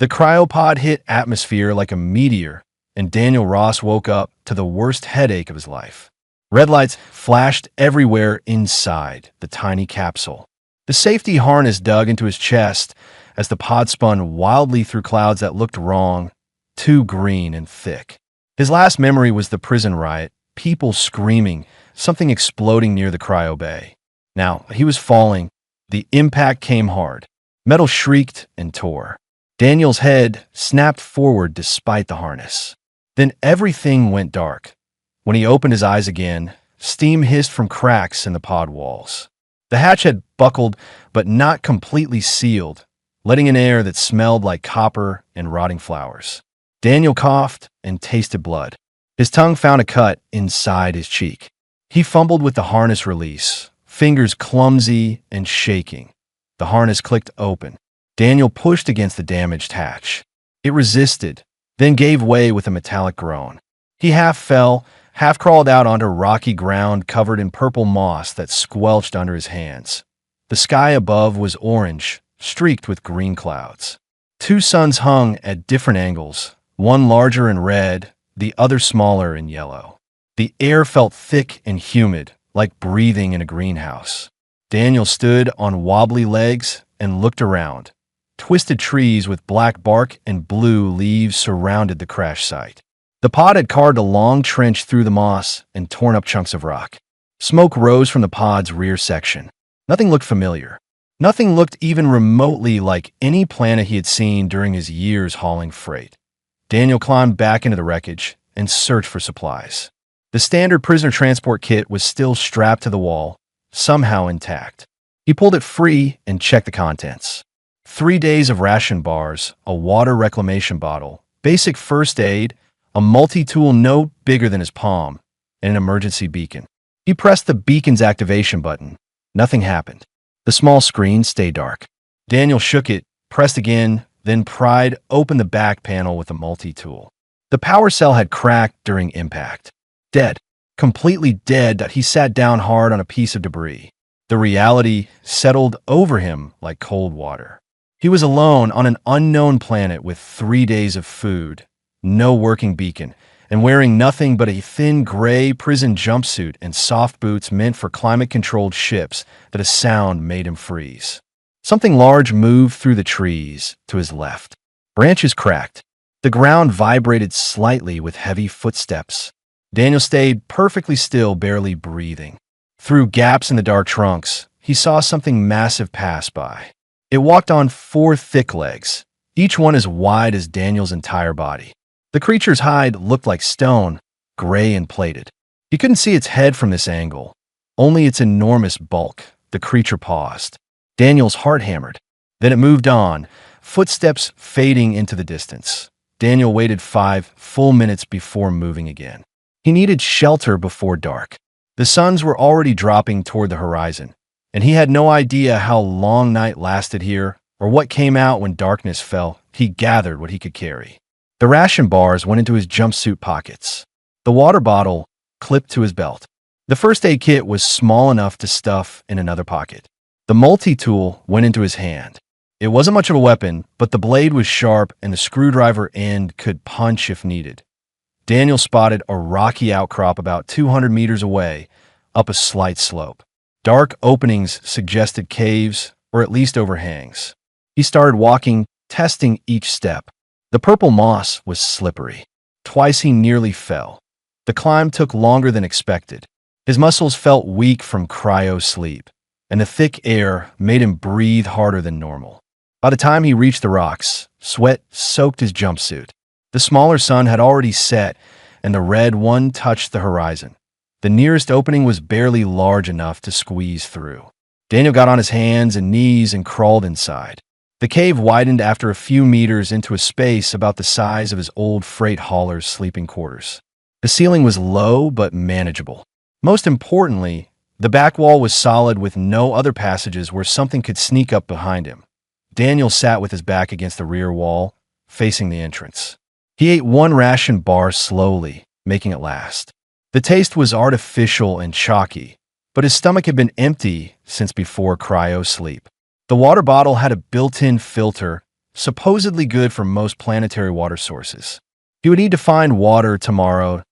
The cryopod hit atmosphere like a meteor, and Daniel Ross woke up to the worst headache of his life. Red lights flashed everywhere inside the tiny capsule. The safety harness dug into his chest as the pod spun wildly through clouds that looked wrong, too green and thick. His last memory was the prison riot, people screaming, something exploding near the cryo bay. Now, he was falling. The impact came hard. Metal shrieked and tore. Daniel's head snapped forward despite the harness. Then everything went dark. When he opened his eyes again, steam hissed from cracks in the pod walls. The hatch had buckled, but not completely sealed, letting in air that smelled like copper and rotting flowers. Daniel coughed and tasted blood. His tongue found a cut inside his cheek. He fumbled with the harness release, fingers clumsy and shaking. The harness clicked open. Daniel pushed against the damaged hatch. It resisted, then gave way with a metallic groan. He half fell, half crawled out onto rocky ground covered in purple moss that squelched under his hands. The sky above was orange, streaked with green clouds. Two suns hung at different angles, one larger in red, the other smaller in yellow. The air felt thick and humid, like breathing in a greenhouse. Daniel stood on wobbly legs and looked around. Twisted trees with black bark and blue leaves surrounded the crash site. The pod had carved a long trench through the moss and torn up chunks of rock. Smoke rose from the pod's rear section. Nothing looked familiar. Nothing looked even remotely like any planet he had seen during his years hauling freight. Daniel climbed back into the wreckage and searched for supplies. The standard prisoner transport kit was still strapped to the wall, somehow intact. He pulled it free and checked the contents. 3 days of ration bars, a water reclamation bottle, basic first aid, a multi-tool no bigger than his palm, and an emergency beacon. He pressed the beacon's activation button. Nothing happened. The small screen stayed dark. Daniel shook it, pressed again, then pried open the back panel with a multi-tool. The power cell had cracked during impact. Dead. Completely dead. He sat down hard on a piece of debris. The reality settled over him like cold water. He was alone on an unknown planet with 3 days of food, no working beacon, and wearing nothing but a thin gray prison jumpsuit and soft boots meant for climate-controlled ships that a sound made him freeze. Something large moved through the trees to his left. Branches cracked. The ground vibrated slightly with heavy footsteps. Daniel stayed perfectly still, barely breathing. Through gaps in the dark trunks, he saw something massive pass by. It walked on 4 thick legs, each one as wide as Daniel's entire body. The creature's hide looked like stone, gray and plated. He couldn't see its head from this angle, only its enormous bulk. The creature paused. Daniel's heart hammered. Then it moved on, footsteps fading into the distance. Daniel waited 5 full minutes before moving again. He needed shelter before dark. The suns were already dropping toward the horizon, and he had no idea how long night lasted here or what came out when darkness fell. He gathered what he could carry. The ration bars went into his jumpsuit pockets. The water bottle clipped to his belt. The first aid kit was small enough to stuff in another pocket. The multi-tool went into his hand. It wasn't much of a weapon, but the blade was sharp and the screwdriver end could punch if needed. Daniel spotted a rocky outcrop about 200 meters away, up a slight slope. Dark openings suggested caves, or at least overhangs. He started walking, testing each step. The purple moss was slippery. Twice he nearly fell. The climb took longer than expected. His muscles felt weak from cryo sleep, and the thick air made him breathe harder than normal. By the time he reached the rocks, sweat soaked his jumpsuit. The smaller sun had already set, and the red one touched the horizon. The nearest opening was barely large enough to squeeze through. Daniel got on his hands and knees and crawled inside. The cave widened after a few meters into a space about the size of his old freight hauler's sleeping quarters. The ceiling was low but manageable. Most importantly, the back wall was solid with no other passages where something could sneak up behind him. Daniel sat with his back against the rear wall, facing the entrance. He ate 1 ration bar slowly, making it last. The taste was artificial and chalky, but his stomach had been empty since before cryo sleep. The water bottle had a built-in filter, supposedly good for most planetary water sources. He would need to find water tomorrow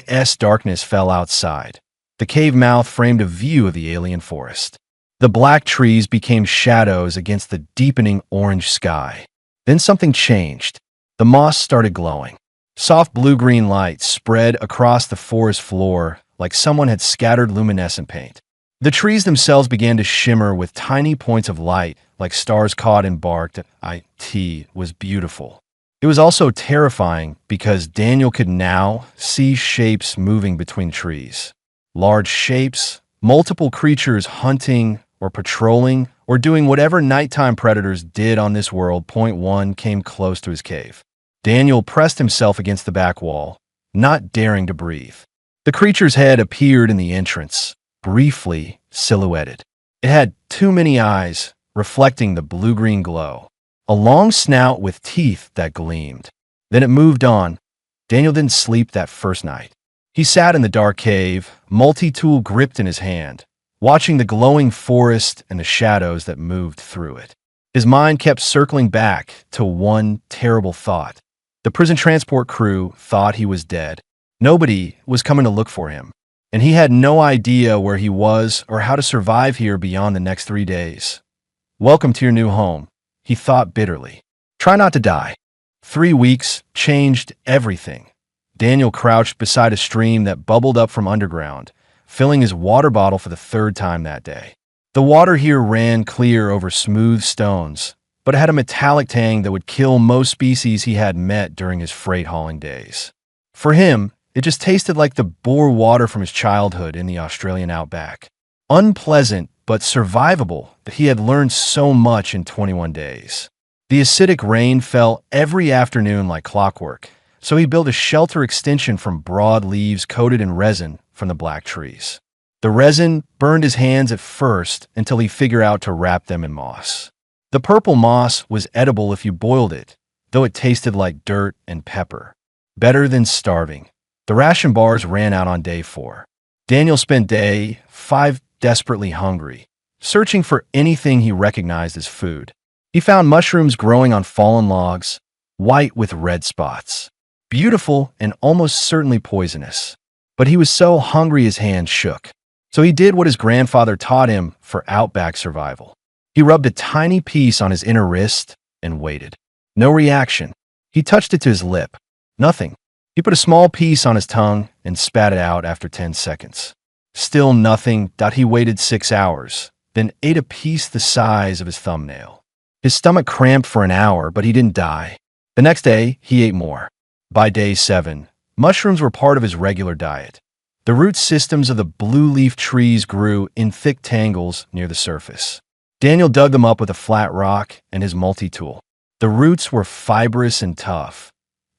as darkness fell outside. The cave mouth framed a view of the alien forest. The black trees became shadows against the deepening orange sky. Then something changed. The moss started glowing. Soft blue-green light spread across the forest floor like someone had scattered luminescent paint. The trees themselves began to shimmer with tiny points of light like stars caught in bark. It was beautiful. It was also terrifying because Daniel could now see shapes moving between trees. Large shapes, multiple creatures hunting or patrolling or doing whatever nighttime predators did on this world. Point one came close to his cave. Daniel pressed himself against the back wall, not daring to breathe. The creature's head appeared in the entrance, briefly silhouetted. It had too many eyes, reflecting the blue-green glow. A long snout with teeth that gleamed. Then it moved on. Daniel didn't sleep that first night. He sat in the dark cave, multi-tool gripped in his hand, watching the glowing forest and the shadows that moved through it. His mind kept circling back to one terrible thought. The prison transport crew thought he was dead. Nobody was coming to look for him, and he had no idea where he was or how to survive here beyond the next 3 days. Welcome to your new home, he thought bitterly. Try not to die. 3 weeks changed everything. Daniel crouched beside a stream that bubbled up from underground, filling his water bottle for the 3rd time that day. The water here ran clear over smooth stones, but it had a metallic tang that would kill most species he had met during his freight hauling days. For him, it just tasted like the bore water from his childhood in the Australian outback. Unpleasant, but survivable, that he had learned so much in 21 days. The acidic rain fell every afternoon like clockwork, so he built a shelter extension from broad leaves coated in resin from the black trees. The resin burned his hands at first until he figured out to wrap them in moss. The purple moss was edible if you boiled it, though it tasted like dirt and pepper. Better than starving. The ration bars ran out on day 4. Daniel spent day 5 desperately hungry, searching for anything he recognized as food. He found mushrooms growing on fallen logs, white with red spots. Beautiful and almost certainly poisonous. But he was so hungry his hands shook. So he did what his grandfather taught him for outback survival. He rubbed a tiny piece on his inner wrist and waited. No reaction. He touched it to his lip. Nothing. He put a small piece on his tongue and spat it out after 10 seconds. Still nothing. He waited 6 hours, then ate a piece the size of his thumbnail. His stomach cramped for an hour, but he didn't die. The next day, he ate more. By day 7, mushrooms were part of his regular diet. The root systems of the blue leaf trees grew in thick tangles near the surface. Daniel dug them up with a flat rock and his multi-tool. The roots were fibrous and tough,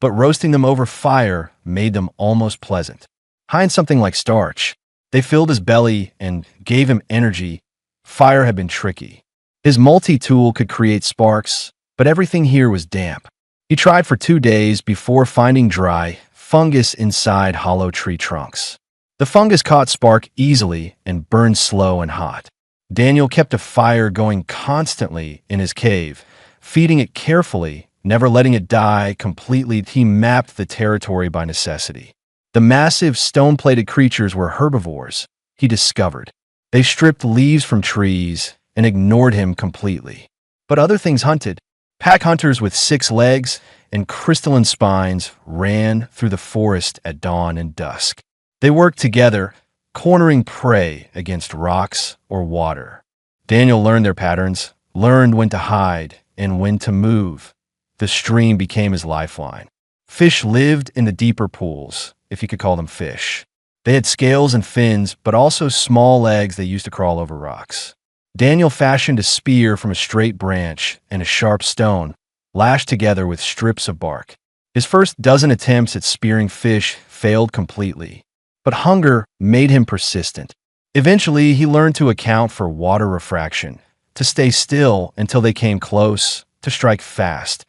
but roasting them over fire made them almost pleasant. High in something like starch, they filled his belly and gave him energy. Fire had been tricky. His multi-tool could create sparks, but everything here was damp. He tried for 2 days before finding dry fungus inside hollow tree trunks. The fungus caught spark easily and burned slow and hot. Daniel kept a fire going constantly in his cave, feeding it carefully, never letting it die completely. He mapped the territory by necessity. The massive stone-plated creatures were herbivores, he discovered. They stripped leaves from trees and ignored him completely. But other things hunted. Pack hunters with 6 legs and crystalline spines ran through the forest at dawn and dusk. They worked together, cornering prey against rocks or water. Daniel learned their patterns, learned when to hide and when to move. The stream became his lifeline. Fish lived in the deeper pools, if you could call them fish. They had scales and fins, but also small legs they used to crawl over rocks. Daniel fashioned a spear from a straight branch and a sharp stone, lashed together with strips of bark. His first dozen attempts at spearing fish failed completely, but hunger made him persistent. Eventually, he learned to account for water refraction, to stay still until they came close, to strike fast.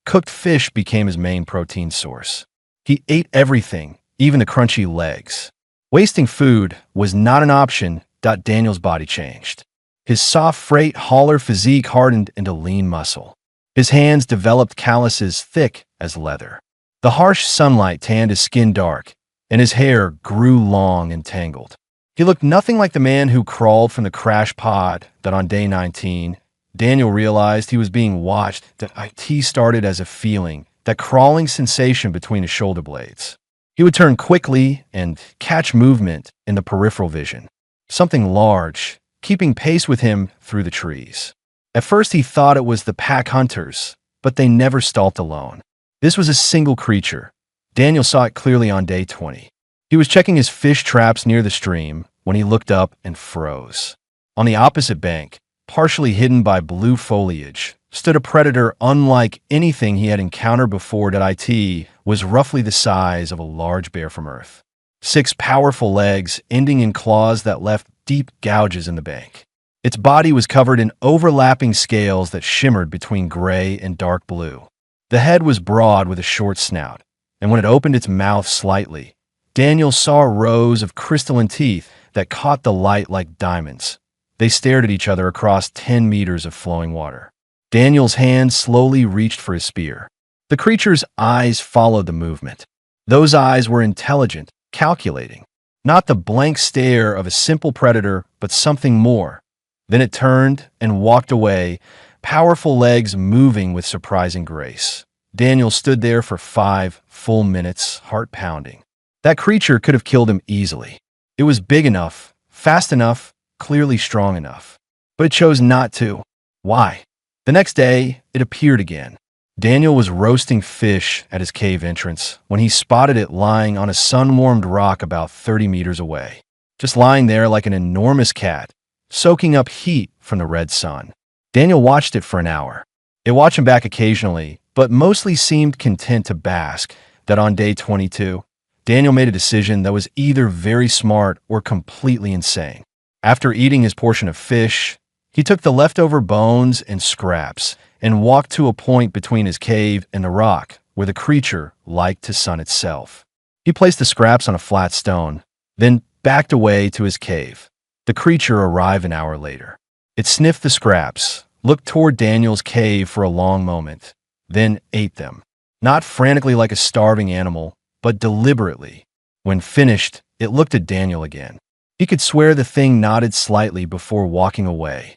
Cooked fish became his main protein source. He ate everything, even the crunchy legs. Wasting food was not an option. Daniel's body changed. His soft freight hauler physique hardened into lean muscle. His hands developed calluses thick as leather. The harsh sunlight tanned his skin dark, and his hair grew long and tangled. He looked nothing like the man who crawled from the crash pod that on day 19, Daniel realized he was being watched. That IT started as a feeling, that crawling sensation between his shoulder blades. He would turn quickly and catch movement in the peripheral vision. Something large, keeping pace with him through the trees. At first he thought it was the pack hunters, but they never stalked alone. This was a single creature. Daniel saw it clearly on day 20. He was checking his fish traps near the stream when he looked up and froze. On the opposite bank, partially hidden by blue foliage, stood a predator unlike anything he had encountered before. That it was roughly the size of a large bear from Earth. 6 powerful legs ending in claws that left deep gouges in the bank. Its body was covered in overlapping scales that shimmered between gray and dark blue. The head was broad with a short snout, and when it opened its mouth slightly, Daniel saw rows of crystalline teeth that caught the light like diamonds. They stared at each other across 10 meters of flowing water. Daniel's hand slowly reached for his spear. The creature's eyes followed the movement. Those eyes were intelligent, calculating. Not the blank stare of a simple predator, but something more. Then it turned and walked away, powerful legs moving with surprising grace. Daniel stood there for 5 full minutes, heart pounding. That creature could have killed him easily. It was big enough, fast enough, clearly strong enough. But it chose not to. Why? The next day, it appeared again. Daniel was roasting fish at his cave entrance when he spotted it lying on a sun-warmed rock about 30 meters away. Just lying there like an enormous cat, soaking up heat from the red sun. Daniel watched it for an hour. It watched him back occasionally, but mostly seemed content to bask. That on day 22, Daniel made a decision that was either very smart or completely insane. After eating his portion of fish, he took the leftover bones and scraps and walked to a point between his cave and the rock where the creature liked to sun itself. He placed the scraps on a flat stone, then backed away to his cave. The creature arrived an hour later. It sniffed the scraps, looked toward Daniel's cave for a long moment, then ate them. Not frantically like a starving animal, but deliberately. When finished, it looked at Daniel again. He could swear the thing nodded slightly before walking away.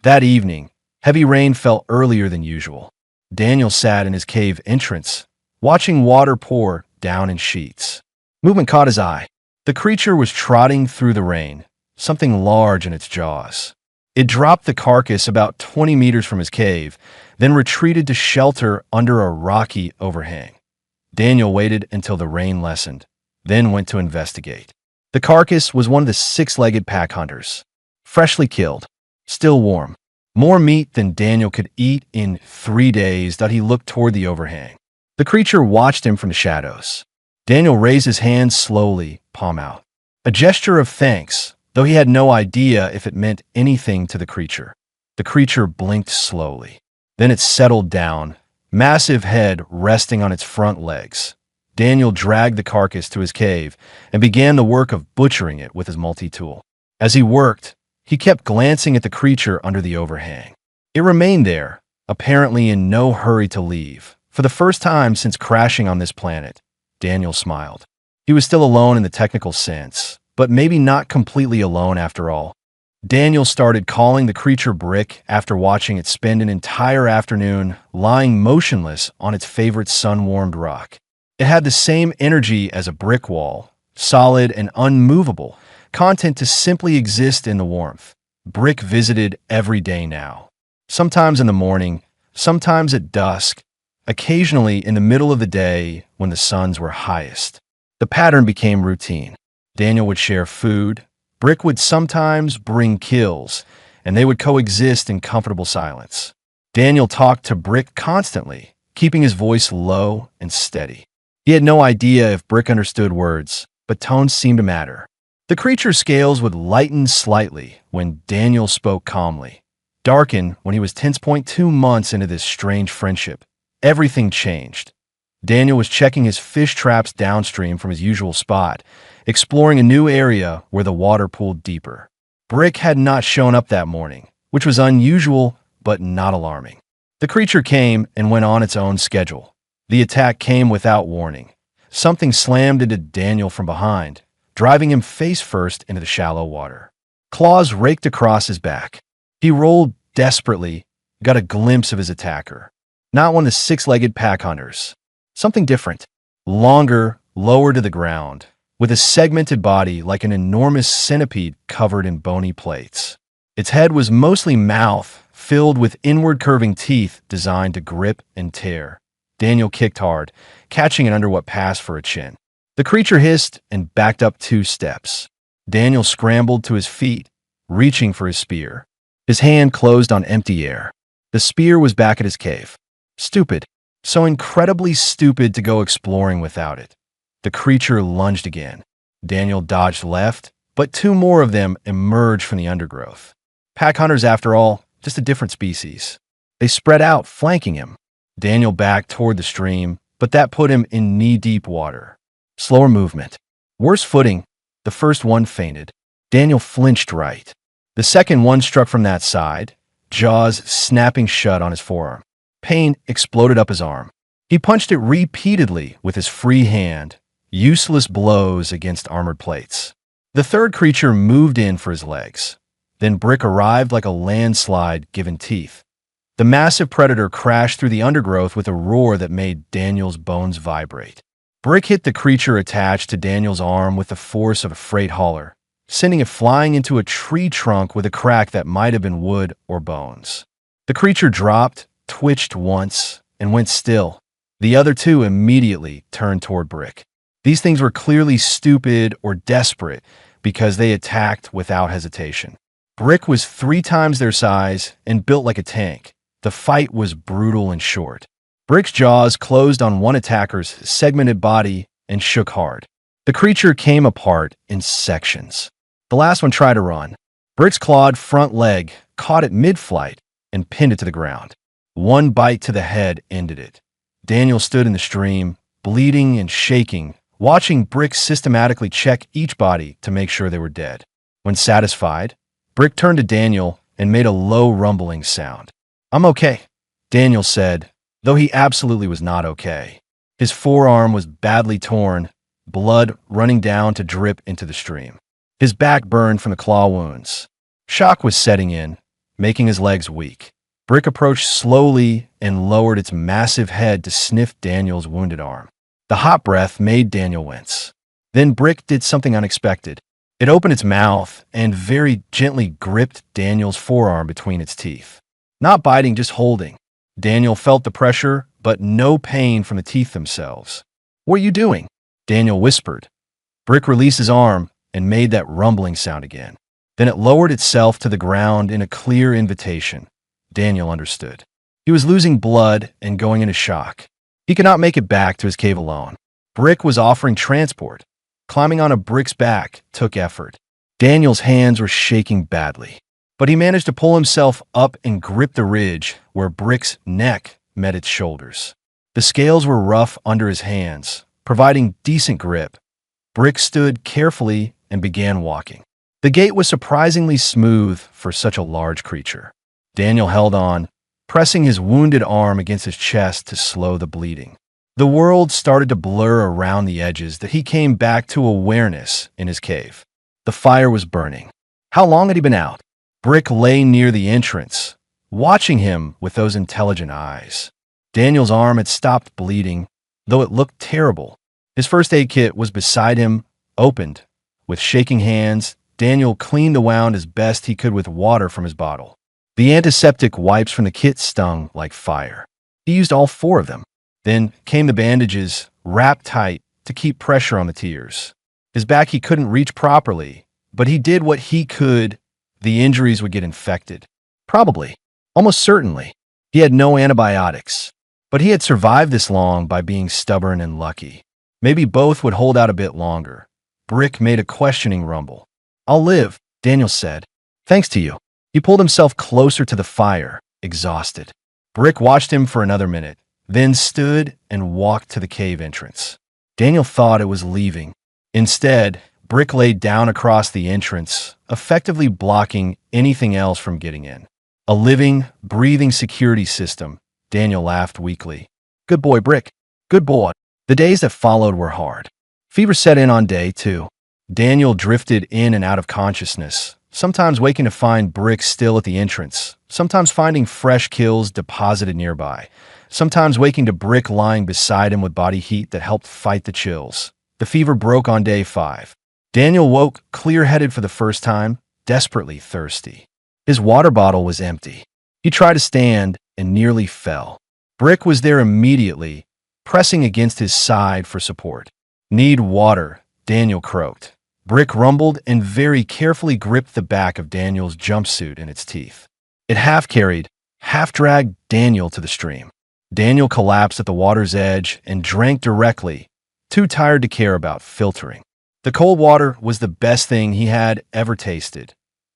That evening, heavy rain fell earlier than usual. Daniel sat in his cave entrance, watching water pour down in sheets. Movement caught his eye. The creature was trotting through the rain, something large in its jaws. It dropped the carcass about 20 meters from his cave, then retreated to shelter under a rocky overhang. Daniel waited until the rain lessened, then went to investigate. The carcass was one of the 6-legged pack hunters, freshly killed, still warm. More meat than Daniel could eat in 3 days. He looked toward the overhang. The creature watched him from the shadows. Daniel raised his hand slowly, palm out. A gesture of thanks, though he had no idea if it meant anything to the creature. The creature blinked slowly. Then it settled down, massive head resting on its front legs. Daniel dragged the carcass to his cave and began the work of butchering it with his multi-tool. As he worked, he kept glancing at the creature under the overhang. It remained there, apparently in no hurry to leave. For the first time since crashing on this planet, Daniel smiled. He was still alone in the technical sense, but maybe not completely alone after all. Daniel started calling the creature Brick after watching it spend an entire afternoon lying motionless on its favorite sun-warmed rock. It had the same energy as a brick wall, solid and unmovable, content to simply exist in the warmth. Brick visited every day now. Sometimes in the morning, sometimes at dusk, occasionally in the middle of the day when the suns were highest. The pattern became routine. Daniel would share food, Brick would sometimes bring kills, and they would coexist in comfortable silence. Daniel talked to Brick constantly, keeping his voice low and steady. He had no idea if Brick understood words, but tones seemed to matter. The creature's scales would lighten slightly when Daniel spoke calmly, darken when he was 10.2 months into this strange friendship. Everything changed. Daniel was checking his fish traps downstream from his usual spot, exploring a new area where the water pooled deeper. Brick had not shown up that morning, which was unusual but not alarming. The creature came and went on its own schedule. The attack came without warning. Something slammed into Daniel from behind, driving him face first into the shallow water. Claws raked across his back. He rolled desperately, got a glimpse of his attacker. Not one of the six-legged pack hunters. Something different. Longer, lower to the ground, with a segmented body like an enormous centipede covered in bony plates. Its head was mostly mouth, filled with inward curving teeth designed to grip and tear. Daniel kicked hard, catching it under what passed for a chin. The creature hissed and backed up 2 steps. Daniel scrambled to his feet, reaching for his spear. His hand closed on empty air. The spear was back at his cave. Stupid. So incredibly stupid to go exploring without it. The creature lunged again. Daniel dodged left, but 2 more of them emerged from the undergrowth. Pack hunters, after all, just a different species. They spread out, flanking him. Daniel backed toward the stream, but that put him in knee-deep water. Slower movement. Worse footing. The first one fainted. Daniel flinched right. The second one struck from that side, jaws snapping shut on his forearm. Pain exploded up his arm. He punched it repeatedly with his free hand, useless blows against armored plates. The third creature moved in for his legs. Then Brick arrived like a landslide given teeth. The massive predator crashed through the undergrowth with a roar that made Daniel's bones vibrate. Brick hit the creature attached to Daniel's arm with the force of a freight hauler, sending it flying into a tree trunk with a crack that might have been wood or bones. The creature dropped, twitched once, and went still. The other 2 immediately turned toward Brick. These things were clearly stupid or desperate because they attacked without hesitation. Brick was 3 times their size and built like a tank. The fight was brutal and short. Brick's jaws closed on one attacker's segmented body and shook hard. The creature came apart in sections. The last one tried to run. Brick's clawed front leg caught it mid-flight and pinned it to the ground. One bite to the head ended it. Daniel stood in the stream, bleeding and shaking, watching Brick systematically check each body to make sure they were dead. When satisfied, Brick turned to Daniel and made a low rumbling sound. "I'm okay," Daniel said, though he absolutely was not okay. His forearm was badly torn, blood running down to drip into the stream. His back burned from the claw wounds. Shock was setting in, making his legs weak. Brick approached slowly and lowered its massive head to sniff Daniel's wounded arm. The hot breath made Daniel wince. Then Brick did something unexpected. It opened its mouth and very gently gripped Daniel's forearm between its teeth. Not biting, just holding. Daniel felt the pressure, but no pain from the teeth themselves. "What are you doing?" Daniel whispered. Brick released his arm and made that rumbling sound again. Then it lowered itself to the ground in a clear invitation. Daniel understood. He was losing blood and going into shock. He could not make it back to his cave alone. Brick was offering transport. Climbing on a Brick's back took effort. Daniel's hands were shaking badly, but he managed to pull himself up and grip the ridge where Brick's neck met its shoulders. The scales were rough under his hands, providing decent grip. Brick stood carefully and began walking. The gait was surprisingly smooth for such a large creature. Daniel held on, pressing his wounded arm against his chest to slow the bleeding. The world started to blur around the edges that he came back to awareness in his cave. The fire was burning. How long had he been out? Brick lay near the entrance, watching him with those intelligent eyes. Daniel's arm had stopped bleeding, though it looked terrible. His first aid kit was beside him, opened. With shaking hands, Daniel cleaned the wound as best he could with water from his bottle. The antiseptic wipes from the kit stung like fire. He used all 4 of them. Then came the bandages, wrapped tight to keep pressure on the tears. His back he couldn't reach properly, but he did what he could. The injuries would get infected. Probably. Almost certainly. He had no antibiotics. But he had survived this long by being stubborn and lucky. Maybe both would hold out a bit longer. Brick made a questioning rumble. "I'll live," Daniel said. "Thanks to you." He pulled himself closer to the fire, exhausted. Brick watched him for another minute, then stood and walked to the cave entrance. Daniel thought it was leaving. Instead, Brick laid down across the entrance, effectively blocking anything else from getting in. A living, breathing security system, Daniel laughed weakly. Good boy, Brick. Good boy. The days that followed were hard. Fever set in on day 2. Daniel drifted in and out of consciousness, sometimes waking to find Brick still at the entrance, sometimes finding fresh kills deposited nearby, sometimes waking to Brick lying beside him with body heat that helped fight the chills. The fever broke on day 5. Daniel woke clear-headed for the first time, desperately thirsty. His water bottle was empty. He tried to stand and nearly fell. Brick was there immediately, pressing against his side for support. Need water, Daniel croaked. Brick rumbled and very carefully gripped the back of Daniel's jumpsuit in its teeth. It half-carried, half-dragged Daniel to the stream. Daniel collapsed at the water's edge and drank directly, too tired to care about filtering. The cold water was the best thing he had ever tasted.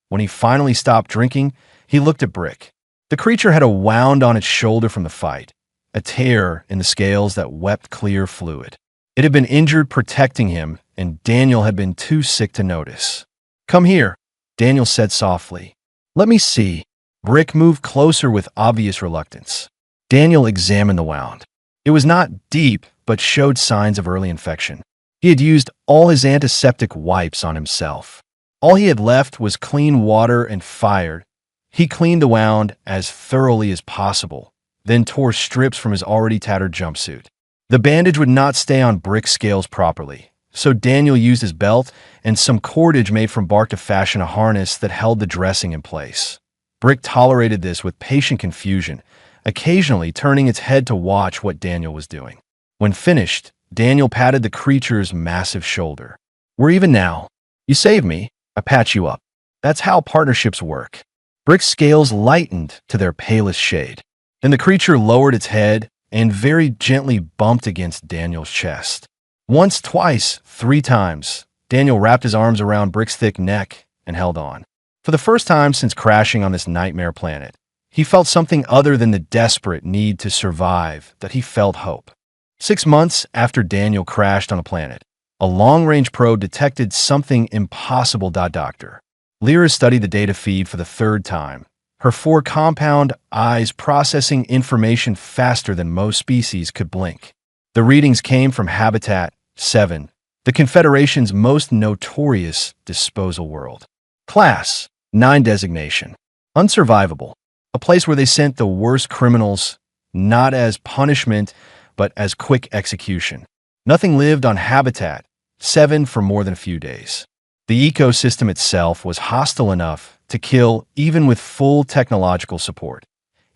When he finally stopped drinking, he looked at Brick. The creature had a wound on its shoulder from the fight, a tear in the scales that wept clear fluid. It had been injured protecting him, and Daniel had been too sick to notice. Come here, Daniel said softly. Let me see. Brick moved closer with obvious reluctance. Daniel examined the wound. It was not deep, but showed signs of early infection. He had used all his antiseptic wipes on himself. All he had left was clean water and fire. He cleaned the wound as thoroughly as possible, then tore strips from his already tattered jumpsuit. The bandage would not stay on Brick's scales properly, so Daniel used his belt and some cordage made from bark to fashion a harness that held the dressing in place. Brick tolerated this with patient confusion, occasionally turning its head to watch what Daniel was doing. When finished, Daniel patted the creature's massive shoulder. We're even now. You saved me. I patch you up. That's how partnerships work. Brick's scales lightened to their palest shade. Then the creature lowered its head and very gently bumped against Daniel's chest. Once, twice, 3 times, Daniel wrapped his arms around Brick's thick neck and held on. For the first time since crashing on this nightmare planet, he felt something other than the desperate need to survive, that he felt hope. 6 months after Daniel crashed on a planet, a long-range probe detected something impossible. Dr. Lyra studied the data feed for the 3rd time, her 4 compound eyes processing information faster than most species could blink. The readings came from Habitat 7, the Confederation's most notorious disposal world. Class-9 designation. Unsurvivable. A place where they sent the worst criminals, not as punishment, but as quick execution. Nothing lived on Habitat 7 for more than a few days. The ecosystem itself was hostile enough to kill even with full technological support.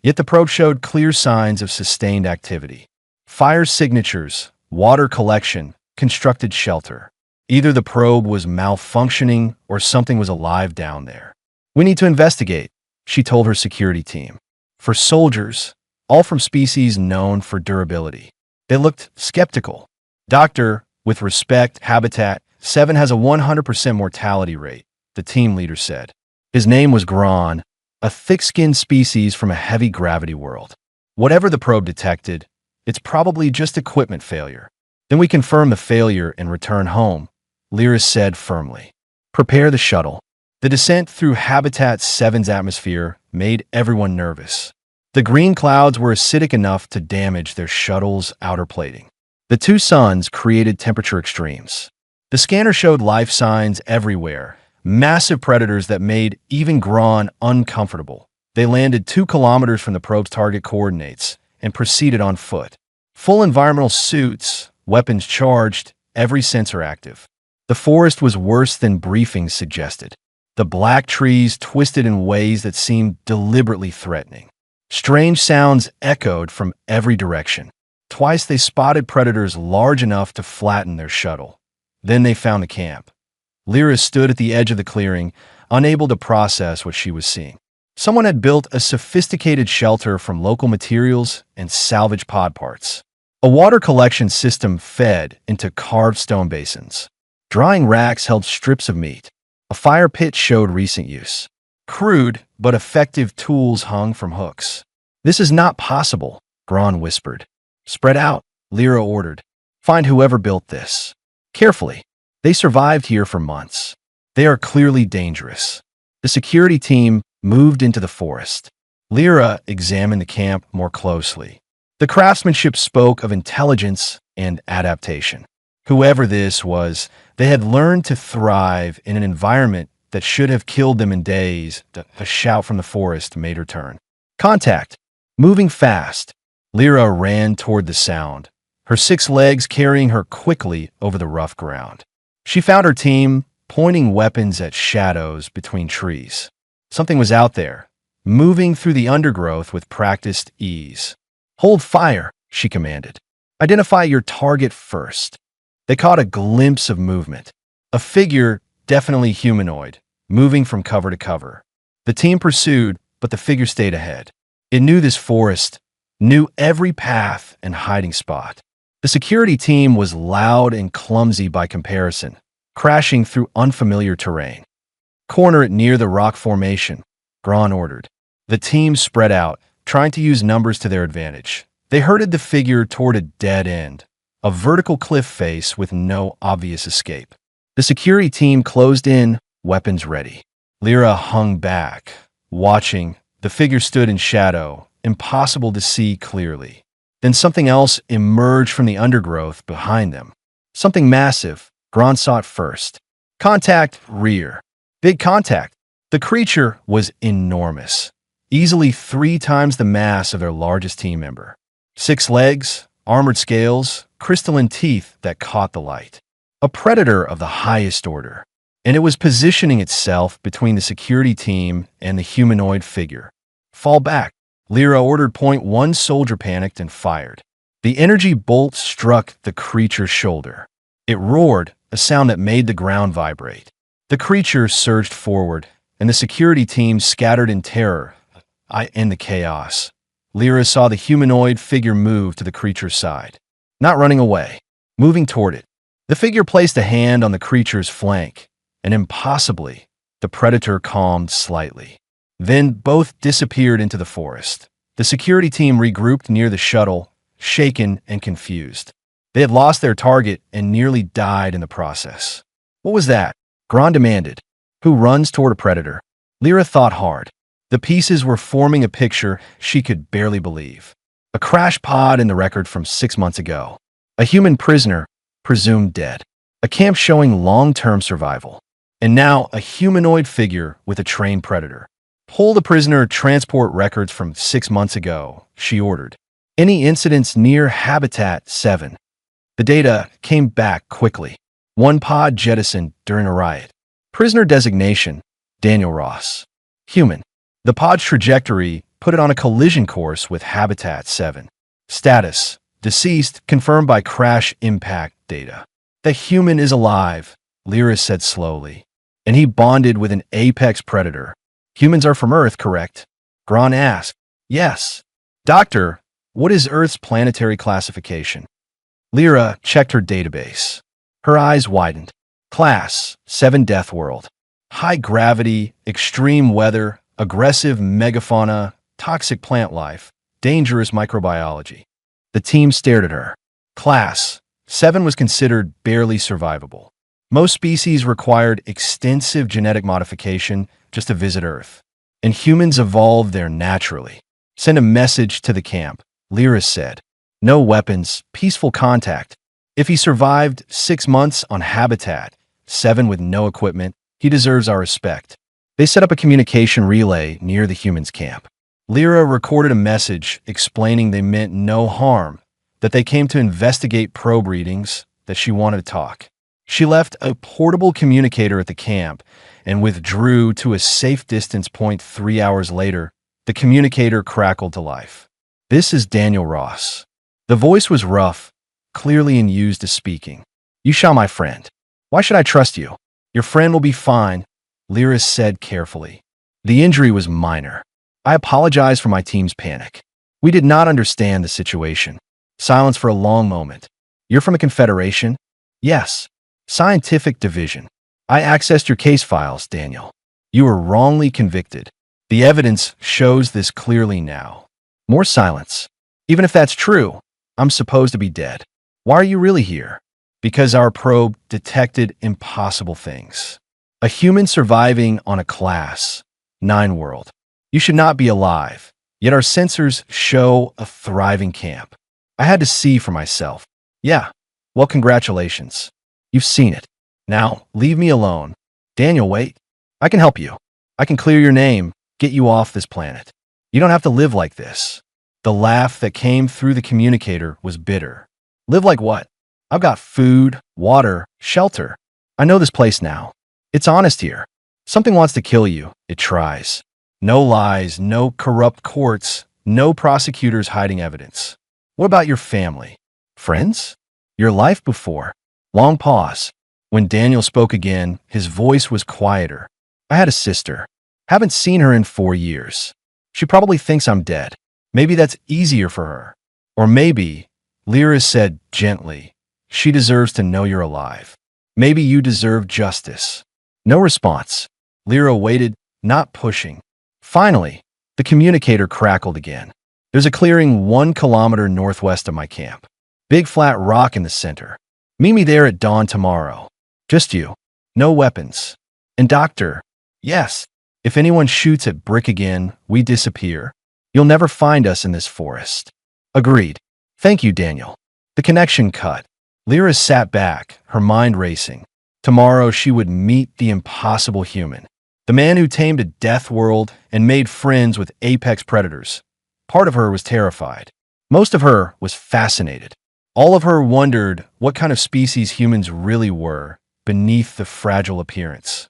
Yet the probe showed clear signs of sustained activity. Fire signatures, water collection, constructed shelter. Either the probe was malfunctioning or something was alive down there. We need to investigate, she told her security team. For soldiers, all from species known for durability. They looked skeptical. Doctor, with respect, Habitat 7 has a 100% mortality rate, the team leader said. His name was Gron, a thick-skinned species from a heavy gravity world. Whatever the probe detected, it's probably just equipment failure. Then we confirm the failure and return home, Lyra said firmly. Prepare the shuttle. The descent through Habitat 7's atmosphere made everyone nervous. The green clouds were acidic enough to damage their shuttle's outer plating. The 2 suns created temperature extremes. The scanner showed life signs everywhere, massive predators that made even Gron uncomfortable. They landed 2 kilometers from the probe's target coordinates and proceeded on foot. Full environmental suits, weapons charged, every sensor active. The forest was worse than briefings suggested. The black trees twisted in ways that seemed deliberately threatening. Strange sounds echoed from every direction. Twice they spotted predators large enough to flatten their shuttle. Then they found a camp. Lyra stood at the edge of the clearing, unable to process what she was seeing. Someone had built a sophisticated shelter from local materials and salvage pod parts. A water collection system fed into carved stone basins. Drying racks held strips of meat. A fire pit showed recent use. Crude but effective tools hung from hooks. This is not possible, Gron whispered. Spread out, Lyra ordered. Find whoever built this. Carefully. They survived here for months. They are clearly dangerous. The security team moved into the forest. Lyra examined the camp more closely. The craftsmanship spoke of intelligence and adaptation. Whoever this was, they had learned to thrive in an environment that should have killed them in days. A shout from the forest made her turn. Contact! Moving fast, Lyra ran toward the sound, her 6 legs carrying her quickly over the rough ground. She found her team pointing weapons at shadows between trees. Something was out there, moving through the undergrowth with practiced ease. Hold fire, she commanded. Identify your target first. They caught a glimpse of movement. A figure, definitely humanoid, moving from cover to cover. The team pursued, but the figure stayed ahead. It knew this forest, knew every path and hiding spot. The security team was loud and clumsy by comparison, crashing through unfamiliar terrain. Corner it near the rock formation, Gron ordered. The team spread out, trying to use numbers to their advantage. They herded the figure toward a dead end, a vertical cliff face with no obvious escape. The security team closed in, weapons ready. Lyra hung back, watching. The figure stood in shadow, impossible to see clearly. Then something else emerged from the undergrowth behind them. Something massive. Gron saw it first. Contact, rear. Big contact. The creature was enormous, easily 3 times the mass of their largest team member. 6 legs, armored scales, crystalline teeth that caught the light. A predator of the highest order. And it was positioning itself between the security team and the humanoid figure. Fall back. Lyra ordered. One soldier panicked and fired. The energy bolt struck the creature's shoulder. It roared, a sound that made the ground vibrate. The creature surged forward, and the security team scattered in terror and the chaos. Lyra saw the humanoid figure move to the creature's side. Not running away, moving toward it. The figure placed a hand on the creature's flank, and impossibly, the predator calmed slightly. Then both disappeared into the forest. The security team regrouped near the shuttle, shaken and confused. They had lost their target and nearly died in the process. What was that? Gron demanded. Who runs toward a predator? Lyra thought hard. The pieces were forming a picture she could barely believe. A crash pod in the record from 6 months ago. A human prisoner, presumed dead. A camp showing long-term survival. And now a humanoid figure with a trained predator. Pull the prisoner transport records from 6 months ago, she ordered. Any incidents near Habitat 7. The data came back quickly. 1 pod jettisoned during a riot. Prisoner designation, Daniel Ross. Human. The pod's trajectory put it on a collision course with Habitat 7. Status, deceased, confirmed by crash impact data. The human is alive, Lyra said slowly. And he bonded with an apex predator. Humans are from Earth, correct? Gron asked. Yes. Doctor, what is Earth's planetary classification? Lyra checked her database. Her eyes widened. Class-9 Deathworld. High gravity, extreme weather, aggressive megafauna, toxic plant life, dangerous microbiology. The team stared at her. Class-9 was considered barely survivable. Most species required extensive genetic modification just to visit Earth. And humans evolved there naturally. Send a message to the camp, Lyra said. No weapons, peaceful contact. If he survived 6 months on Habitat 7 with no equipment, he deserves our respect. They set up a communication relay near the humans' camp. Lyra recorded a message explaining they meant no harm, that they came to investigate probe readings, that she wanted to talk. She left a portable communicator at the camp and withdrew to a safe distance point. 3 hours later, the communicator crackled to life. This is Daniel Ross. The voice was rough, clearly unused to speaking. You shot my friend. Why should I trust you? Your friend will be fine, Lyra said carefully. The injury was minor. I apologize for my team's panic. We did not understand the situation. Silence for a long moment. You're from the Confederation? Yes. Scientific Division. I accessed your case files, Daniel. You were wrongly convicted. The evidence shows this clearly now. More silence. Even if that's true, I'm supposed to be dead. Why are you really here? Because our probe detected impossible things. A human surviving on a Class-9 world. You should not be alive. Yet our sensors show a thriving camp. I had to see for myself. Yeah, well, congratulations. You've seen it. Now, leave me alone. Daniel, wait. I can help you. I can clear your name, get you off this planet. You don't have to live like this. The laugh that came through the communicator was bitter. Live like what? I've got food, water, shelter. I know this place now. It's honest here. Something wants to kill you, it tries. No lies, no corrupt courts, no prosecutors hiding evidence. What about your family? Friends? Your life before? Long pause. When Daniel spoke again, his voice was quieter. I had a sister. Haven't seen her in 4 years. She probably thinks I'm dead. Maybe that's easier for her. Or maybe, Lyra said gently, she deserves to know you're alive. Maybe you deserve justice. No response. Lyra waited, not pushing. Finally, the communicator crackled again. There's a clearing 1 kilometer northwest of my camp. Big flat rock in the center. Meet me there at dawn tomorrow. Just you. No weapons. And doctor, yes, if anyone shoots at Brick again, we disappear. You'll never find us in this forest. Agreed. Thank you, Daniel. The connection cut. Lyra sat back, her mind racing. Tomorrow she would meet the impossible human. The man who tamed a Deathworld and made friends with apex predators. Part of her was terrified. Most of her was fascinated. All of her wondered what kind of species humans really were beneath the fragile appearance.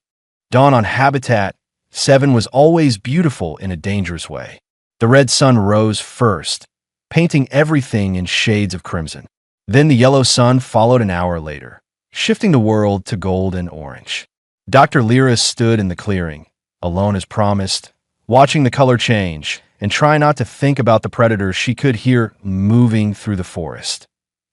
Dawn on Habitat 7 was always beautiful in a dangerous way. The red sun rose first, painting everything in shades of crimson. Then the yellow sun followed an hour later, shifting the world to gold and orange. Dr. Lyra stood in the clearing, alone as promised, watching the color change and trying not to think about the predators she could hear moving through the forest.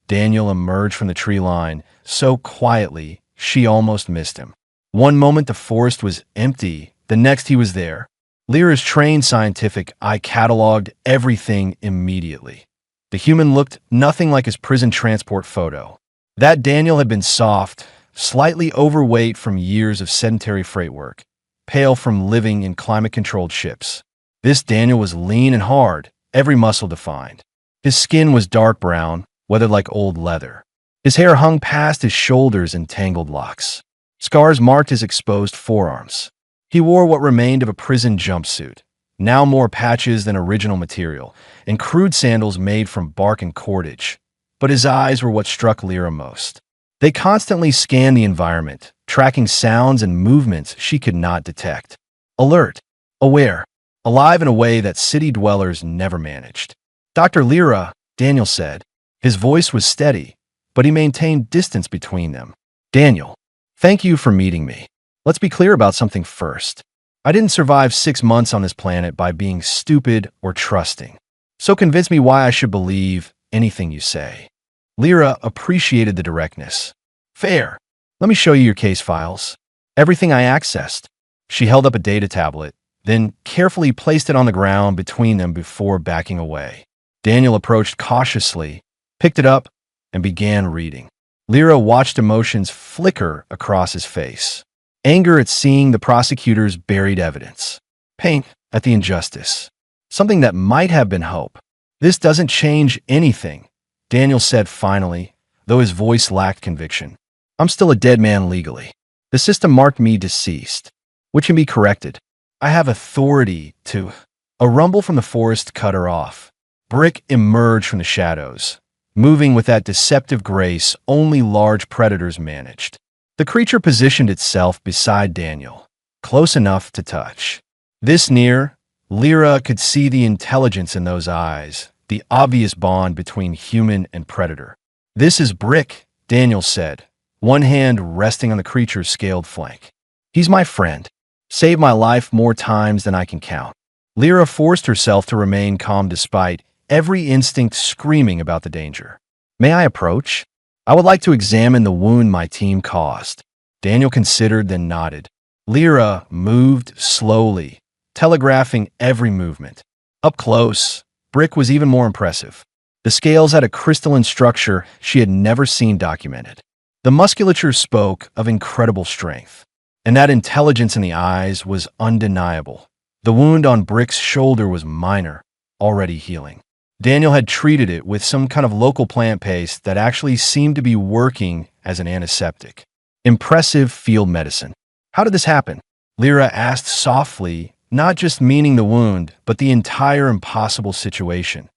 Daniel emerged from the tree line so quietly she almost missed him. One moment the forest was empty, the next he was there. Lyra's trained scientific eye cataloged everything immediately. The human looked nothing like his prison transport photo. That Daniel had been soft, slightly overweight from years of sedentary freight work, pale from living in climate-controlled ships. This Daniel was lean and hard, every muscle defined. His skin was dark brown, weathered like old leather. His hair hung past his shoulders in tangled locks. Scars marked his exposed forearms. He wore what remained of a prison jumpsuit, now more patches than original material, and crude sandals made from bark and cordage. But his eyes were what struck Lyra most. They constantly scanned the environment, tracking sounds and movements she could not detect. Alert, aware, alive in a way that city dwellers never managed. Dr. Lyra, Daniel said. His voice was steady, but he maintained distance between them. Daniel, thank you for meeting me. Let's be clear about something first. I didn't survive 6 months on this planet by being stupid or trusting. So convince me why I should believe anything you say. Lyra appreciated the directness. Fair. Let me show you your case files. Everything I accessed. She held up a data tablet, then carefully placed it on the ground between them before backing away. Daniel approached cautiously, picked it up, and began reading. Lyra watched emotions flicker across his face. Anger at seeing the prosecutor's buried evidence. Pain at the injustice. Something that might have been hope. This doesn't change anything, Daniel said finally, though his voice lacked conviction. I'm still a dead man legally. The system marked me deceased, which can be corrected. I have authority to... A rumble from the forest cut her off. Brick emerged from the shadows, moving with that deceptive grace only large predators managed. The creature positioned itself beside Daniel, close enough to touch. This near, Lyra could see the intelligence in those eyes, the obvious bond between human and predator. This is Brick, Daniel said, one hand resting on the creature's scaled flank. He's my friend. Saved my life more times than I can count. Lyra forced herself to remain calm despite every instinct screaming about the danger. May I approach? I would like to examine the wound my team caused. Daniel considered, then nodded. Lyra moved slowly, telegraphing every movement. Up close, Brick was even more impressive. The scales had a crystalline structure she had never seen documented. The musculature spoke of incredible strength, and that intelligence in the eyes was undeniable. The wound on Brick's shoulder was minor, already healing. Daniel had treated it with some kind of local plant paste that actually seemed to be working as an antiseptic. Impressive field medicine. How did this happen? Lyra asked softly, not just meaning the wound, but the entire impossible situation.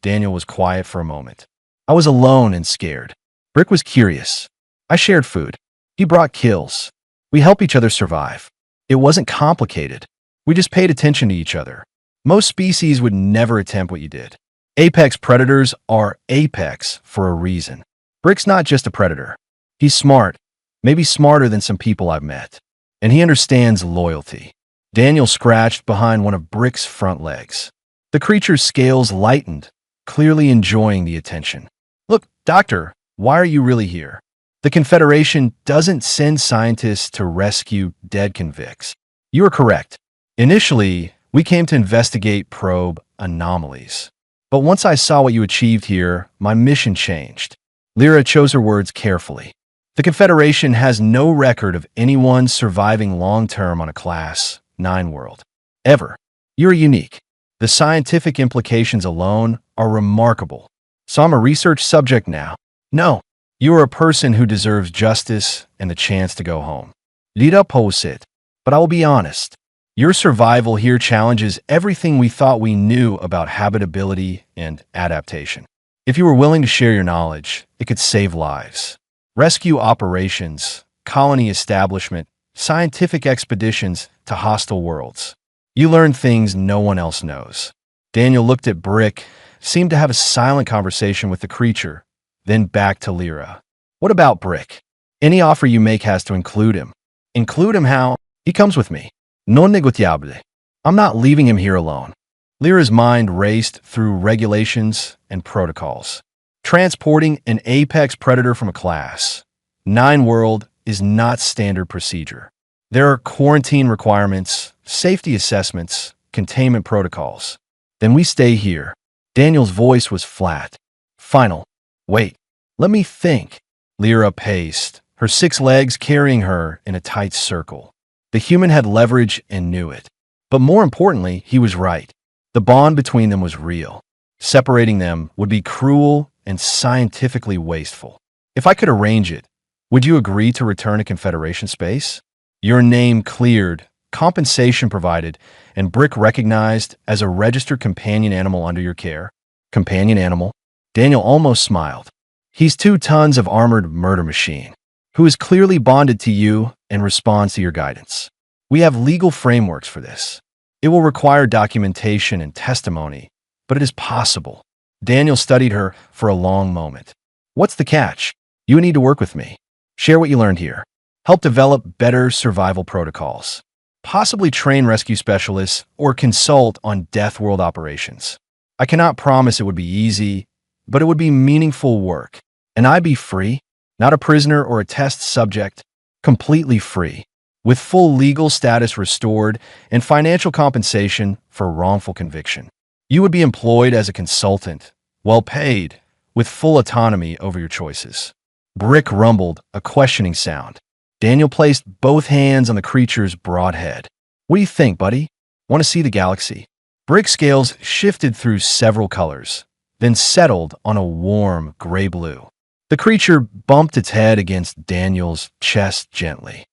Daniel was quiet for a moment. I was alone and scared. Brick was curious. I shared food. He brought kills. We helped each other survive. It wasn't complicated. We just paid attention to each other. Most species would never attempt what you did. Apex predators are apex for a reason. Brick's not just a predator. He's smart, maybe smarter than some people I've met. And he understands loyalty. Daniel scratched behind one of Brick's front legs. The creature's scales lightened, clearly enjoying the attention. Look, Doctor, why are you really here? The Confederation doesn't send scientists to rescue dead convicts. You are correct. Initially, we came to investigate probe anomalies. But once I saw what you achieved here, my mission changed. Lyra chose her words carefully. The Confederation has no record of anyone surviving long-term on a Class-9 world. Ever. You're unique. The scientific implications alone are remarkable. So I'm a research subject now. No, you are a person who deserves justice and the chance to go home. Lida posit. But I will be honest. Your survival here challenges everything we thought we knew about habitability and adaptation. If you were willing to share your knowledge, it could save lives. Rescue operations, colony establishment, scientific expeditions to hostile worlds. You learn things no one else knows. Daniel looked at Brick, seemed to have a silent conversation with the creature, then back to Lyra. What about Brick? Any offer you make has to include him. Include him how? He comes with me. Non negociable. I'm not leaving him here alone. Lyra's mind raced through regulations and protocols. Transporting an apex predator from a Class-9 world is not standard procedure. There are quarantine requirements, safety assessments, containment protocols. Then we stay here. Daniel's voice was flat. Final. Wait. Let me think. Lyra paced, her 6 legs carrying her in a tight circle. The human had leverage and knew it. But more importantly, he was right. The bond between them was real. Separating them would be cruel and scientifically wasteful. If I could arrange it, would you agree to return to Confederation space? Your name cleared, compensation provided, and Brick recognized as a registered companion animal under your care? Companion animal? Daniel almost smiled. He's 2 tons of armored murder machine, who is clearly bonded to you and responds to your guidance. We have legal frameworks for this. It will require documentation and testimony, but it is possible. Daniel studied her for a long moment. What's the catch? You need to work with me. Share what you learned here. Help develop better survival protocols. Possibly train rescue specialists or consult on Deathworld operations. I cannot promise it would be easy, but it would be meaningful work. And I'd be free, not a prisoner or a test subject, completely free, with full legal status restored and financial compensation for wrongful conviction. You would be employed as a consultant, well paid, with full autonomy over your choices. Brick rumbled, a questioning sound. Daniel placed both hands on the creature's broad head. What do you think, buddy? Want to see the galaxy? Brick's scales shifted through several colors, then settled on a warm gray-blue. The creature bumped its head against Daniel's chest gently.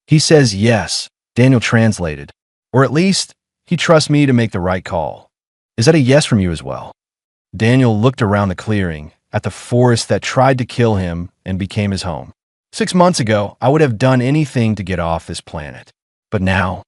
He says yes, Daniel translated. Or at least, he trusts me to make the right call. Is that a yes from you as well? Daniel looked around the clearing, at the forest that tried to kill him and became his home. 6 months ago, I would have done anything to get off this planet. But now,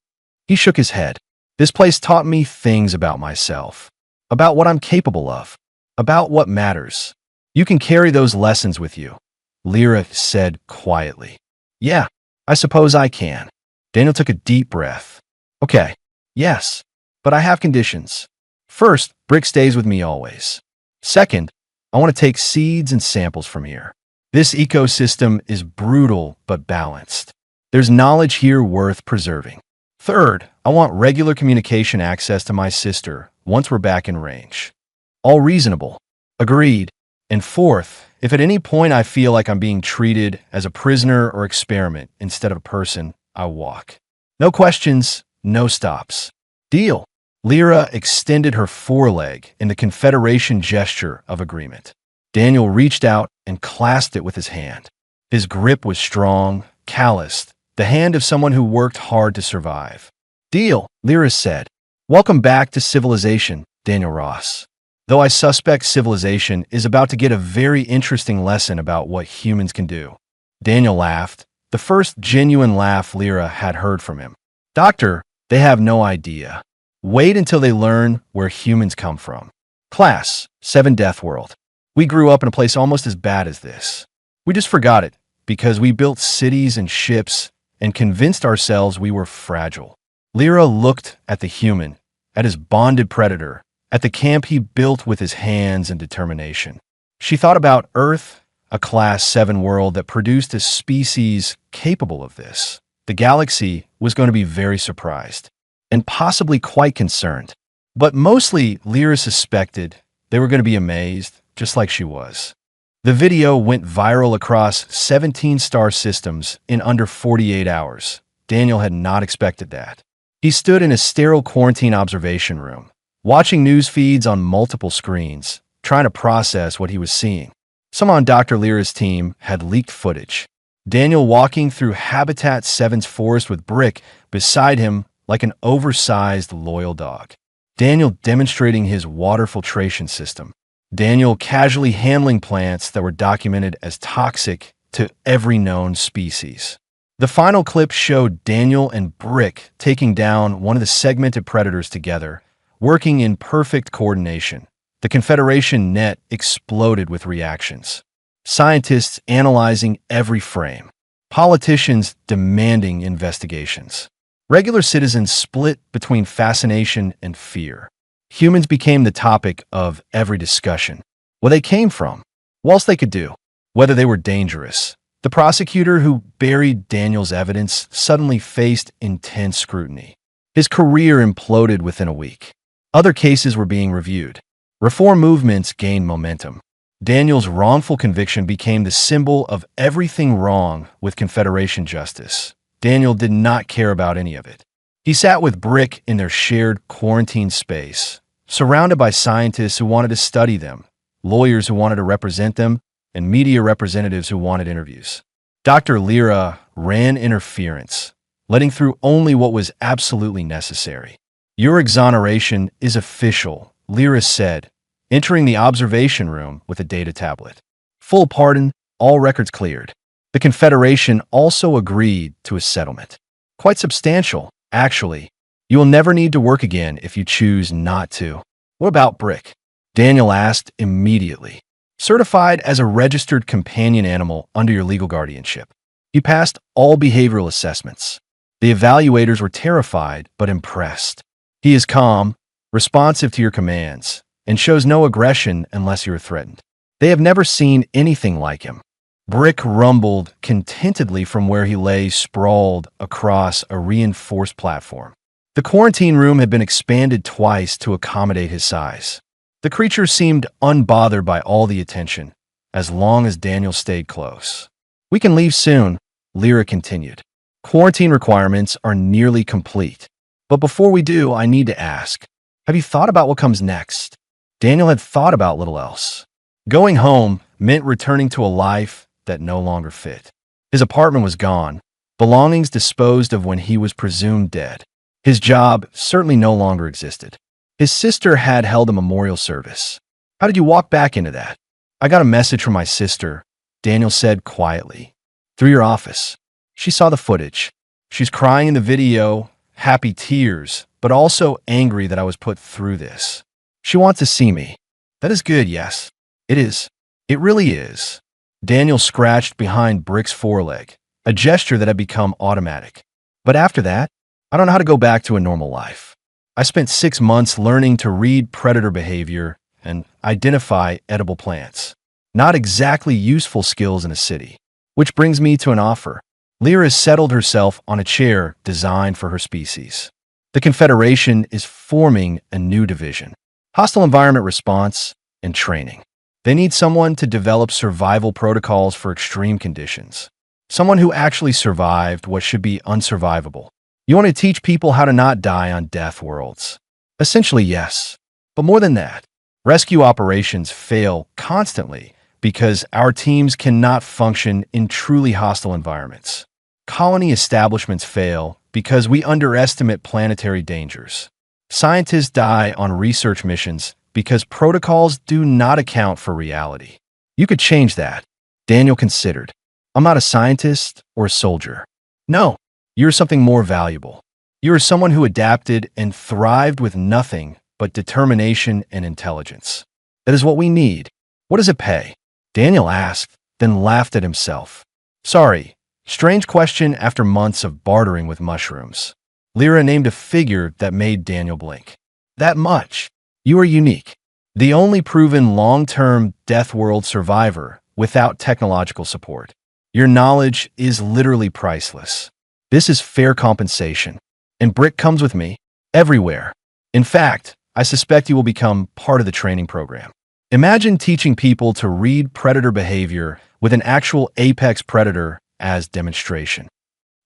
he shook his head. This place taught me things about myself, about what I'm capable of, about what matters. You can carry those lessons with you, Lyra said quietly. Yeah, I suppose I can. Daniel took a deep breath. Okay, yes, but I have conditions. First, Brick stays with me always. Second, I want to take seeds and samples from here. This ecosystem is brutal but balanced. There's knowledge here worth preserving. Third, I want regular communication access to my sister once we're back in range. All reasonable. Agreed. And fourth, if at any point I feel like I'm being treated as a prisoner or experiment instead of a person, I walk. No questions, no stops. Deal. Lyra extended her foreleg in the Confederation gesture of agreement. Daniel reached out and clasped it with his hand. His grip was strong, calloused, the hand of someone who worked hard to survive. "Deal," Lyra said. "Welcome back to civilization, Daniel Ross. Though I suspect civilization is about to get a very interesting lesson about what humans can do." Daniel laughed, the first genuine laugh Lyra had heard from him. "Doctor, they have no idea. Wait until they learn where humans come from. Class-9 Deathworld. We grew up in a place almost as bad as this. We just forgot it because we built cities and ships and convinced ourselves we were fragile." Lyra looked at the human, at his bonded predator, at the camp he built with his hands and determination. She thought about Earth, a Class-9 world that produced a species capable of this. The galaxy was going to be very surprised, and possibly quite concerned. But mostly, Lyra suspected they were going to be amazed, just like she was. The video went viral across 17 star systems in under 48 hours. Daniel had not expected that. He stood in a sterile quarantine observation room, watching news feeds on multiple screens, trying to process what he was seeing. Someone on Dr. Lyra's team had leaked footage. Daniel walking through Habitat 7's forest with Brick beside him like an oversized loyal dog. Daniel demonstrating his water filtration system. Daniel casually handling plants that were documented as toxic to every known species. The final clip showed Daniel and Brick taking down one of the segmented predators together, working in perfect coordination. The Confederation net exploded with reactions. Scientists analyzing every frame. Politicians demanding investigations. Regular citizens split between fascination and fear. Humans became the topic of every discussion. Where they came from, what else they could do, whether they were dangerous. The prosecutor who buried Daniel's evidence suddenly faced intense scrutiny. His career imploded within a week. Other cases were being reviewed. Reform movements gained momentum. Daniel's wrongful conviction became the symbol of everything wrong with Confederation justice. Daniel did not care about any of it. He sat with Brick in their shared quarantine space, surrounded by scientists who wanted to study them, lawyers who wanted to represent them, and media representatives who wanted interviews. Dr. Lyra ran interference, letting through only what was absolutely necessary. "Your exoneration is official," Lyra said, entering the observation room with a data tablet. "Full pardon, all records cleared." The Confederation also agreed to a settlement. Quite substantial, actually. "You will never need to work again if you choose not to." "What about Brick?" Daniel asked immediately. "Certified as a registered companion animal under your legal guardianship. He passed all behavioral assessments." The evaluators were terrified but impressed. "He is calm, responsive to your commands, and shows no aggression unless you are threatened." They have never seen anything like him. Brick rumbled contentedly from where he lay sprawled across a reinforced platform. The quarantine room had been expanded twice to accommodate his size. The creature seemed unbothered by all the attention, as long as Daniel stayed close. "We can leave soon," Lyra continued. "Quarantine requirements are nearly complete. But before we do, I need to ask, have you thought about what comes next?" Daniel had thought about little else. Going home meant returning to a life that no longer fit. His apartment was gone, belongings disposed of when he was presumed dead. His job certainly no longer existed. His sister had held a memorial service. "How did you walk back into that?" "I got a message from my sister," Daniel said quietly. "Through your office." She saw the footage. She's crying in the video, happy tears, but also angry that I was put through this. She wants to see me. "That is good, yes." "It is. It really is." Daniel scratched behind Brick's foreleg, a gesture that had become automatic. "But after that, I don't know how to go back to a normal life. I spent 6 months learning to read predator behavior and identify edible plants. Not exactly useful skills in a city. Which brings me to an offer." Lyra settled herself on a chair designed for her species. The Confederation is forming a new division: hostile environment response and training. They need someone to develop survival protocols for extreme conditions. Someone who actually survived what should be unsurvivable. You want to teach people how to not die on death worlds. Essentially, yes. But more than that, rescue operations fail constantly because our teams cannot function in truly hostile environments. Colony establishments fail because we underestimate planetary dangers. Scientists die on research missions because protocols do not account for reality. You could change that. Daniel considered. I'm not a scientist or a soldier. No, you're something more valuable. You are someone who adapted and thrived with nothing but determination and intelligence. That is what we need. What does it pay? Daniel asked, then laughed at himself. Sorry, strange question after months of bartering with mushrooms. Lyra named a figure that made Daniel blink. That much. You are unique. The only proven long-term Deathworld survivor without technological support. Your knowledge is literally priceless. This is fair compensation. And Brick comes with me everywhere. In fact, I suspect you will become part of the training program. Imagine teaching people to read predator behavior with an actual apex predator as demonstration.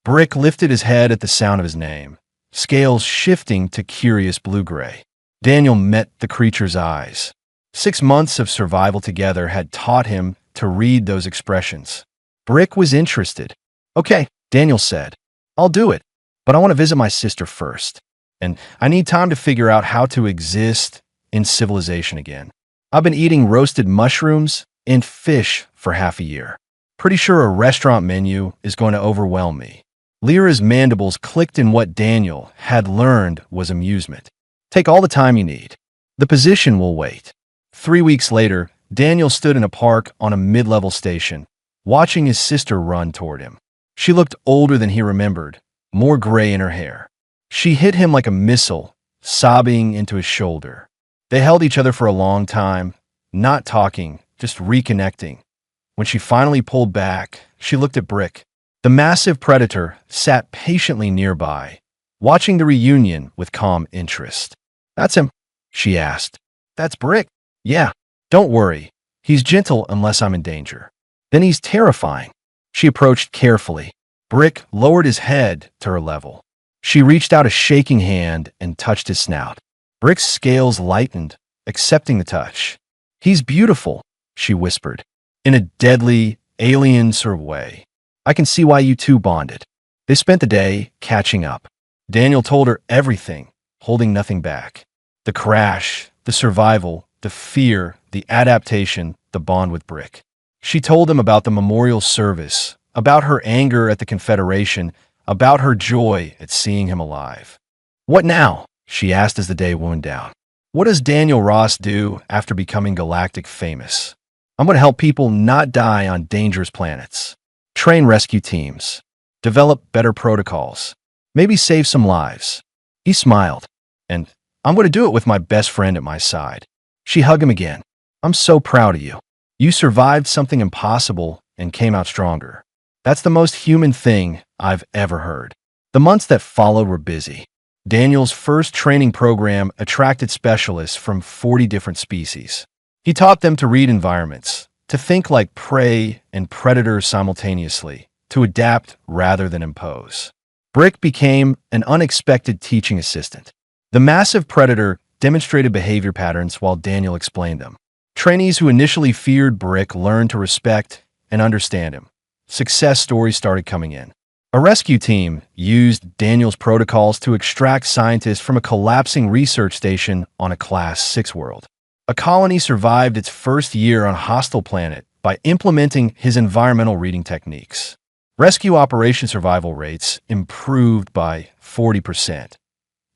Brick lifted his head at the sound of his name, scales shifting to curious blue-gray. Daniel met the creature's eyes. 6 months of survival together had taught him to read those expressions. Brick was interested. Okay, Daniel said. I'll do it, but I want to visit my sister first. And I need time to figure out how to exist in civilization again. I've been eating roasted mushrooms and fish for half a year. Pretty sure a restaurant menu is going to overwhelm me. Lyra's mandibles clicked in what Daniel had learned was amusement. Take all the time you need. The position will wait. 3 weeks later, Daniel stood in a park on a mid-level station, watching his sister run toward him. She looked older than he remembered, more gray in her hair. She hit him like a missile, sobbing into his shoulder. They held each other for a long time, not talking, just reconnecting. When she finally pulled back, she looked at Brick. The massive predator sat patiently nearby, watching the reunion with calm interest. That's him, she asked. That's Brick. Yeah, don't worry. He's gentle unless I'm in danger. Then he's terrifying. She approached carefully. Brick lowered his head to her level. She reached out a shaking hand and touched his snout. Brick's scales lightened, accepting the touch. He's beautiful, she whispered, in a deadly, alien sort of way. I can see why you two bonded. They spent the day catching up. Daniel told her everything, holding nothing back. The crash, the survival, the fear, the adaptation, the bond with Brick. She told him about the memorial service, about her anger at the Confederation, about her joy at seeing him alive. What now? She asked as the day wound down. What does Daniel Ross do after becoming galactic famous? I'm going to help people not die on dangerous planets, train rescue teams, develop better protocols, maybe save some lives. He smiled, and I'm going to do it with my best friend at my side. She hugged him again. I'm so proud of you. You survived something impossible and came out stronger. That's the most human thing I've ever heard. The months that followed were busy. Daniel's first training program attracted specialists from 40 different species. He taught them to read environments, to think like prey and predator simultaneously, to adapt rather than impose. Brick became an unexpected teaching assistant. The massive predator demonstrated behavior patterns while Daniel explained them. Trainees who initially feared Brick learned to respect and understand him. Success stories started coming in. A rescue team used Daniel's protocols to extract scientists from a collapsing research station on a Class-6 world. A colony survived its first year on a hostile planet by implementing his environmental reading techniques. Rescue operation survival rates improved by 40%.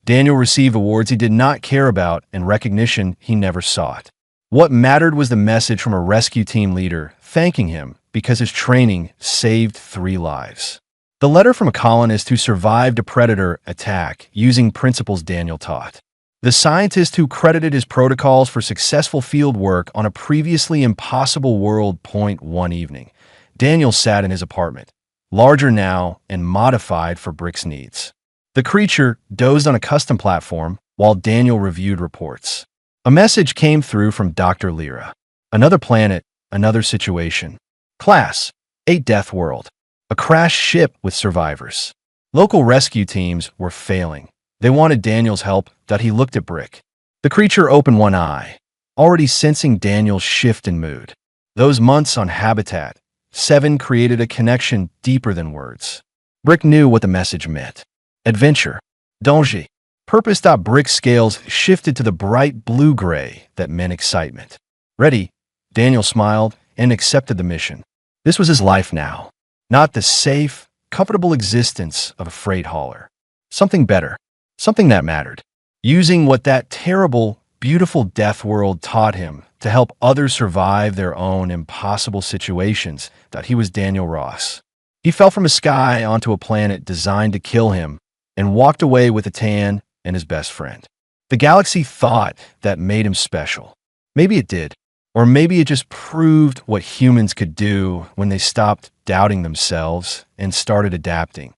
Daniel received awards he did not care about and recognition he never sought. What mattered was the message from a rescue team leader thanking him because his training saved 3 lives. The letter from a colonist who survived a predator attack using principles Daniel taught. The scientist who credited his protocols for successful field work on a previously impossible world. One evening, Daniel sat in his apartment, larger now and modified for Brick's needs. The creature dozed on a custom platform while Daniel reviewed reports. A message came through from Dr. Lyra. Another planet, another situation. Class-8 Deathworld. A crashed ship with survivors. Local rescue teams were failing. They wanted Daniel's help, that he looked at Brick. The creature opened one eye, already sensing Daniel's shift in mood. Those months on Habitat 7 created a connection deeper than words. Brick knew what the message meant. Adventure. Danger. Purpose. Brick's scales shifted to the bright blue-gray that meant excitement. Ready? Daniel smiled and accepted the mission. This was his life now. Not the safe, comfortable existence of a freight hauler. Something better. Something that mattered. Using what that terrible, beautiful Deathworld taught him to help others survive their own impossible situations, that he was Daniel Ross. He fell from a sky onto a planet designed to kill him and walked away with a tan and his best friend. The galaxy thought that made him special. Maybe it did. Or maybe it just proved what humans could do when they stopped doubting themselves and started adapting.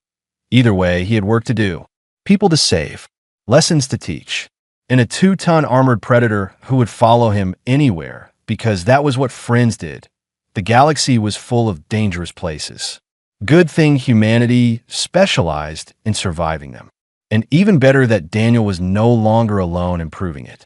Either way, he had work to do. People to save. Lessons to teach. And a 2-ton armored predator who would follow him anywhere, because that was what friends did. The galaxy was full of dangerous places. Good thing humanity specialized in surviving them. And even better that Daniel was no longer alone in proving it.